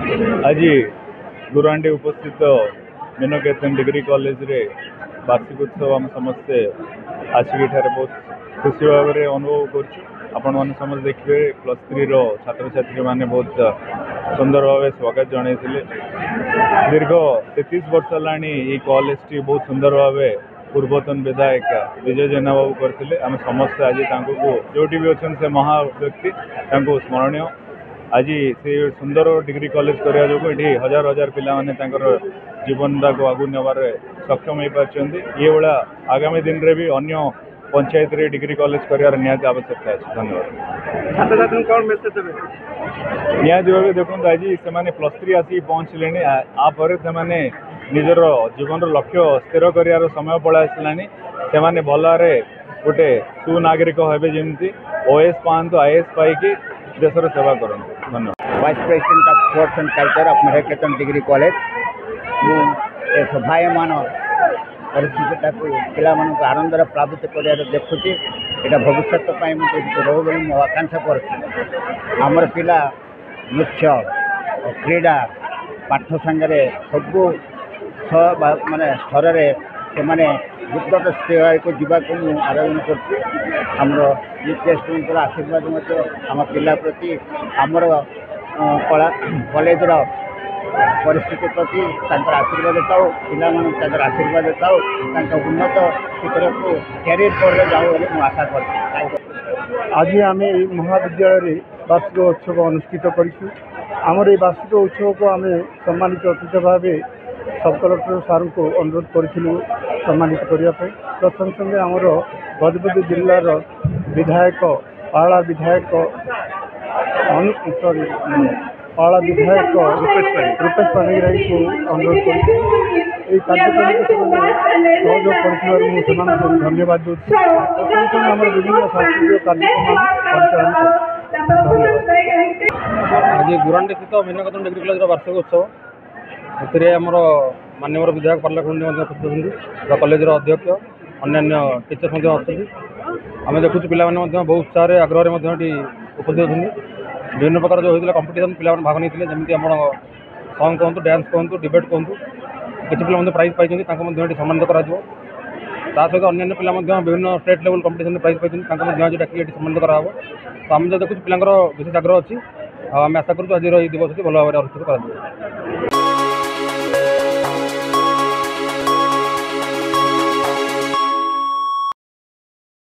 आज गुरुहांडी उपस्थित Meenketan degree college रे वार्षिक उत्सव आम समस्ते आसिक बहुत खुशी भाव में अनुभव कर समस्त देखिए +3 छात्र छात्री मैंने बहुत सुंदर भाव स्वागत जन दीर्घ 33 वर्ष है कॉलेज टी बहुत सुंदर भाव पूर्वतन विधायक विजय जेना बाबू करते आम समस्त आज जो भी अच्छा से महा व्यक्ति स्मरणीय आज से सुंदर डिग्री कॉलेज करने जो ये हजार हजार पिला माने जीवन को आगु नबार सक्षम हो पार्टी ये भाया आगामी दिन में भी अन्य पंचायत रे डिग्री कॉलेज कर निहाती आवश्यकता है। धन्यवाद। कौन मेसेज निहाती भाव देखो आज से +3 आसिक पहुँचले आपर से निजर जीवन लक्ष्य स्थिर कर समय पड़ा आसलानी से भल गोटे सुनागरिक हे जमी OS पाँच IAS पाई देशर सेवा करूँ। धन्यवाद। Vice president of sports and culture of Meenketan degree college सभायमान परिस्थिति पिला आनंदर प्लावित कर देखुची यहाँ भविष्य रो बोली आकांक्षा कर आमर पिला नृत्य क्रीड़ा पाठ सांगे सबू माने स्तर से गुप्त सेवा को जीवाक आराधना करमर प्रेसिडेंट आशीर्वाद आम पिला प्रति आमर कला कॉलेज परिस्थिति प्रति आशीर्वाद पाओ पिला आशीर्वाद पाओ उन्नत शिखर को कैरियर कर जाओ मुझे आशा कर। आज आम महाविद्यालय वार्षिक उत्सव अनुष्ठित करमर ये वार्षिक उत्सव को आम सम्मानित अतिथि भाव सब कलेक्टर सार को अनुरोध करूँ सम्मानित करने तत्संग संगे आमर गजपति जिलार विधायक पाला विधायक सॉरी पाला विधायक रूपेश पाणिग्राही को अनुरोध कर कार्यक्रम सहयोग कर धन्यवाद दूसरी आम विभिन्न सांस्कृतिक कार्यक्रम आज गुरांडी स्थित मीनकेतन डिग्री कॉलेज वार्षिक उत्सव से आमर माननीय विधायक पार्लाखंडी उपस्थित कॉलेज अध्यक्ष अन्य टीचर्स आम देखु पिला बहुत उत्साह आग्रह उपस्थित होती विभिन्न प्रकार जो होता कंपिटिशन पिला भाग नहीं जमी आम सॉन्ग कहतु डांस कहतु डिबेट कहतु किसी पिला प्राइज पाई सम्मानित कर सहित अन्य पिला विभिन्न स्टेट लेवल कंपिटिशन प्राइज पाई डाक सम्मानित करा तो आम जो देखु पिला विशेष आग्रह अच्छी आम आशा करूँ आज दिवस भल भाव अनुष्ठित कर।